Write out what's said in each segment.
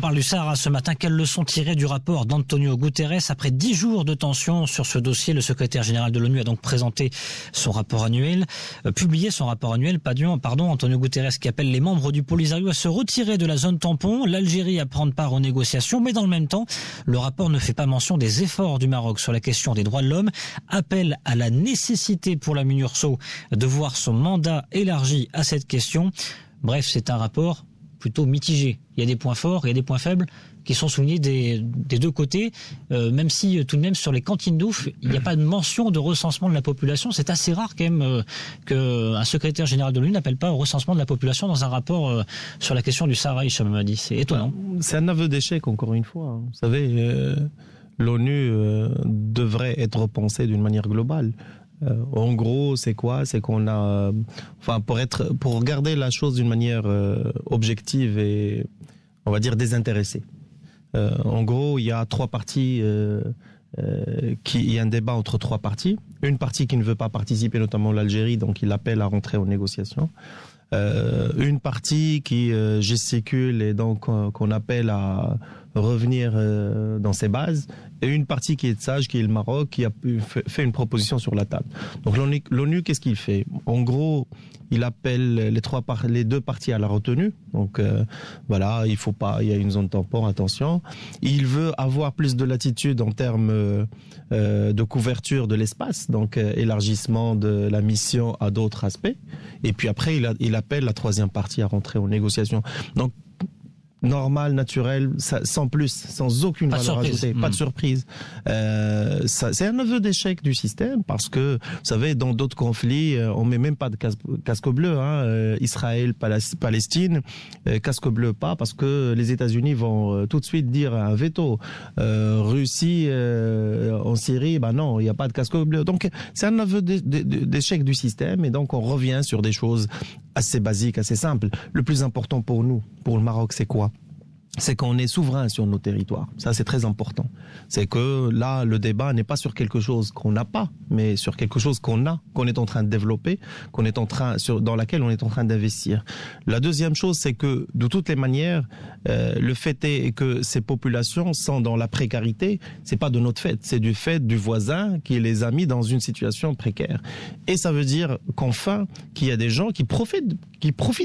parle du Sahara ce matin. Quelles leçons tirer du rapport d'Antonio Guterres? Après 10 jours de tension sur ce dossier, le secrétaire général de l'ONU a donc présenté son rapport annuel, publié son rapport annuel, Antonio Guterres qui appelle les membres du Polisario à se retirer de la zone tampon, l'Algérie à prendre part aux négociations, mais dans le même temps, le rapport ne fait pas mention des efforts du Maroc sur la question des droits de l'homme, appelle à la nécessité pour la MINURSO de voir son mandat élargi à cette question. Bref, c'est un rapport plutôt mitigé. Il y a des points forts, il y a des points faibles qui sont soulignés des deux côtés, même si tout de même sur les cantines d'ouf, il n'y a pas de mention de recensement de la population. C'est assez rare quand même qu'un secrétaire général de l'ONU n'appelle pas au recensement de la population dans un rapport sur la question du Sahara, Hicham Hamadi. C'est étonnant. C'est un aveu d'échec, encore une fois. Vous savez, l'ONU devrait être repensée d'une manière globale. En gros, c'est quoi? C'est qu'on a, pour regarder la chose d'une manière objective et, on va dire, désintéressée. En gros, il y a trois parties, il y a un débat entre trois parties. Une partie qui ne veut pas participer, notamment l'Algérie, donc il appelle à rentrer aux négociations. Une partie qui gesticule et donc qu'on appelle à revenir dans ses bases, et une partie qui est sage, qui est le Maroc, qui a fait une proposition sur la table. Donc l'ONU, qu'est-ce qu'il fait? En gros, il appelle les deux parties à la retenue. Donc voilà, il y a une zone tampon, attention. Il veut avoir plus de latitude en termes de couverture de l'espace, donc élargissement de la mission à d'autres aspects. Et puis après, il appelle la troisième partie à rentrer aux négociations. Donc normal, naturel, sans plus, sans aucune valeur ajoutée, pas de surprise. C'est un aveu d'échec du système parce que, vous savez, dans d'autres conflits, on met même pas de casque bleu. Israël, Palestine, casque bleu pas parce que les États-Unis vont tout de suite dire un veto. Russie, en Syrie, non, il n'y a pas de casque bleu. Donc c'est un aveu d'échec du système et donc on revient sur des choses assez basiques, assez simples. Le plus important pour nous, pour le Maroc, c'est quoi? C'est qu'on est souverain sur nos territoires. Ça, c'est très important. C'est que là, le débat n'est pas sur quelque chose qu'on n'a pas, mais sur quelque chose qu'on a, qu'on est en train de développer, dans laquelle on est en train d'investir. La deuxième chose, c'est que, de toutes les manières, le fait est que ces populations sont dans la précarité. C'est pas de notre fait, c'est du fait du voisin qui les a mis dans une situation précaire. Et ça veut dire qu'enfin, qu'il y a des gens qui profitent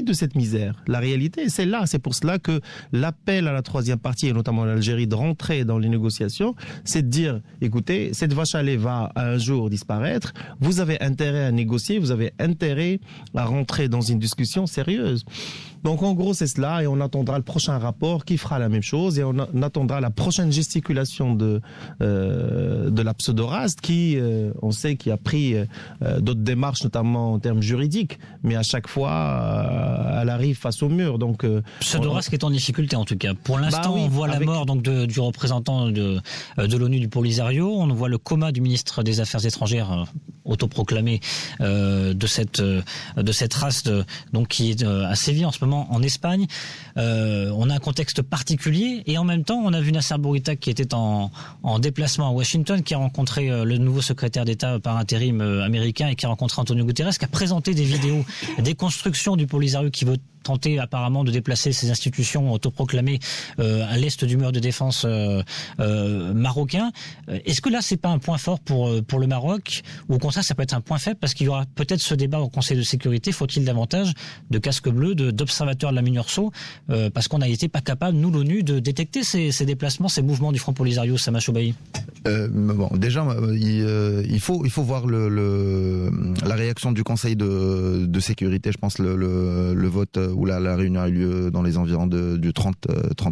de cette misère. La réalité, c'est là. C'est pour cela que l'appel à la troisième partie, et notamment à l'Algérie, de rentrer dans les négociations, c'est de dire, écoutez, cette vache à lait va un jour disparaître, vous avez intérêt à négocier, vous avez intérêt à rentrer dans une discussion sérieuse. Donc en gros, c'est cela, et on attendra le prochain rapport qui fera la même chose, et on attendra la prochaine gesticulation de la pseudo-raste qui, on sait, qui a pris d'autres démarches, notamment en termes juridiques, mais à chaque fois, elle arrive face au mur. Donc pseudo-raste qui est en difficulté en tout cas. Pour l'instant, on voit la mort donc du représentant de l'ONU du Polisario, on voit le coma du ministre des Affaires étrangères autoproclamé de cette race donc qui est à Séville en ce moment en Espagne. On a un contexte particulier et en même temps, on a vu Nasser Bourita qui était en déplacement à Washington, qui a rencontré le nouveau secrétaire d'État par intérim américain et qui a rencontré Antonio Guterres, qui a présenté des vidéos des constructions du Polisario qui veut tenter apparemment de déplacer ces institutions autoproclamées à l'est du mur de défense marocain. Est-ce que là, c'est pas un point fort pour le Maroc, ou au contraire, ça peut être un point faible parce qu'il y aura peut-être ce débat au Conseil de sécurité, faut-il davantage de casques bleus, d'observateurs de la MINURSO, parce qu'on n'a été pas capable, nous, l'ONU, de détecter ces déplacements, ces mouvements du Front Polisario, Sama Choubaï? Déjà, il faut voir la réaction du Conseil de sécurité. Je pense le vote où la réunion a eu lieu dans les environs du 30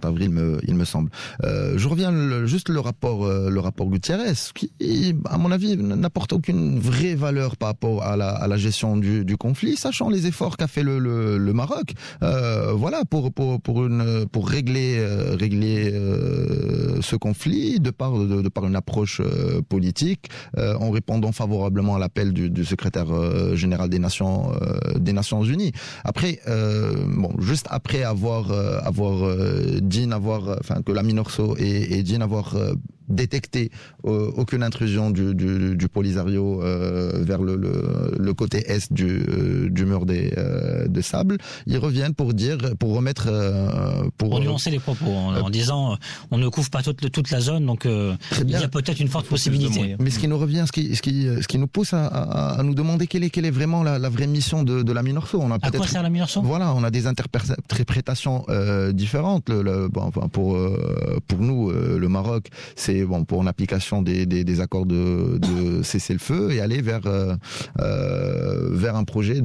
avril, il me semble. Je reviens juste le rapport Gutiérrez, qui, à mon avis, n'apporte aucune vraie valeur par rapport à la gestion du conflit, sachant les efforts qu'a fait le Maroc. Voilà, pour régler ce conflit de par une approche politique, en répondant favorablement à l'appel du secrétaire général des Nations Unies. Après, juste après que la MINURSO et Jean avoir détecté aucune intrusion du Polisario vers le côté est du mur de sable. Ils reviennent pour remettre pour nuancer les propos en disant on ne couvre pas toute la zone, donc il y a peut-être une forte possibilité. Mais ce qui nous revient, ce qui nous pousse à nous demander quelle est vraiment la vraie mission de la Minurso. On a à quoi sert la Minurso ? Voilà, on a des interprétations différentes. Pour nous, le Maroc, c'est pour l'application des accords de cessez-le-feu et aller vers un projet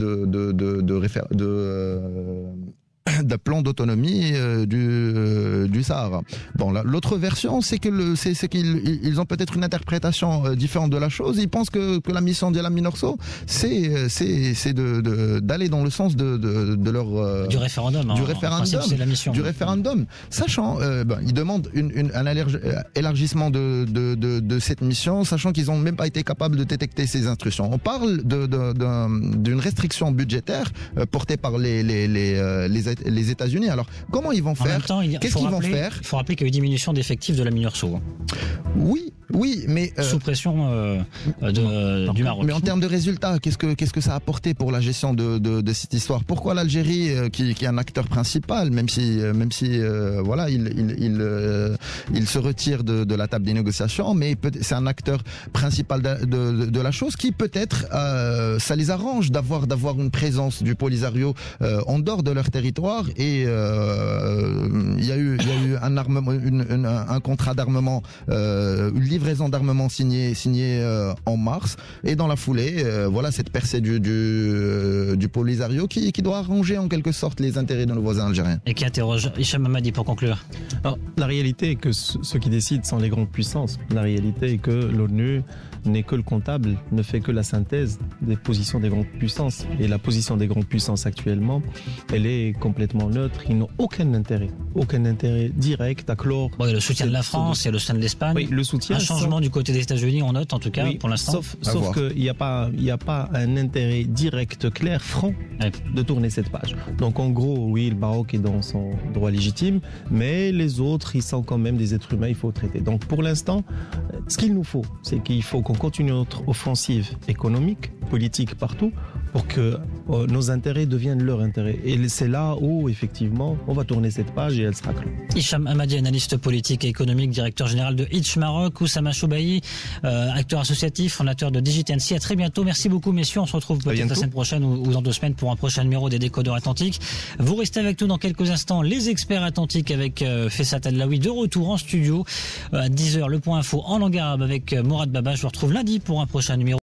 d'un plan d'autonomie du Sahara. Bon, l'autre version, c'est qu'ils ont peut-être une interprétation différente de la chose. Ils pensent que la mission de la Minurso, c'est d'aller dans le sens de leur du référendum. Du référendum. C'est la mission. Du référendum. Sachant, ils demandent un élargissement de cette mission, sachant qu'ils n'ont même pas été capables de détecter ces instructions. On parle d'une restriction budgétaire portée par les États-Unis. Alors, comment ils vont faire ? En même temps, qu'est-ce qu'ils vont faire ? Il faut rappeler qu'il y a eu diminution d'effectifs de la Minurso. Oui, mais sous pression du Maroc. Mais en termes de résultats, qu'est-ce que ça a apporté pour la gestion de cette histoire ? Pourquoi l'Algérie, qui est un acteur principal, même si voilà, il se retire de la table des négociations, mais c'est un acteur principal de la chose qui peut-être ça les arrange d'avoir une présence du Polisario en dehors de leur territoire, et il y a eu un armement, un contrat d'armement, une livraison d'armement signée en mars, et dans la foulée, voilà cette percée du Polisario qui doit arranger en quelque sorte les intérêts de nos voisins algériens. Et qui interroge Hicham Hamadi pour conclure. Alors, la réalité est que ceux qui décident sont les grandes puissances. La réalité est que l'ONU n'est que le comptable, ne fait que la synthèse des positions des grandes puissances. Et la position des grandes puissances actuellement, elle est complètement neutre. Ils n'ont aucun intérêt direct à clore. Bon, il y a le soutien de la France, il y a le soutien de l'Espagne. Oui, le soutien. Un changement du côté des États-Unis, on note en tout cas, pour l'instant. Sauf qu'il n'y a pas un intérêt direct, clair, franc de tourner cette page. Donc en gros, oui, le Maroc est dans son droit légitime, mais les autres, ils sont quand même des êtres humains, il faut traiter. Donc pour l'instant, ce qu'il nous faut, c'est qu'il faut qu'on continue notre offensive économique, politique partout, pour que nos intérêts deviennent leurs intérêts. Et c'est là où, effectivement, on va tourner cette page et elle sera close. Hicham Hamadi, analyste politique et économique, directeur général de Hitch Maroc. Oussama Choubaï, acteur associatif, fondateur de DigiTNC. À très bientôt. Merci beaucoup, messieurs. On se retrouve peut-être la semaine prochaine ou dans 2 semaines pour un prochain numéro des Décodeurs Atlantiques. Vous restez avec nous dans quelques instants. Les experts atlantiques avec Fessat Adlaoui de retour en studio à 10h. Le point info en langue arabe avec Mourad Baba. Je vous retrouve lundi pour un prochain numéro.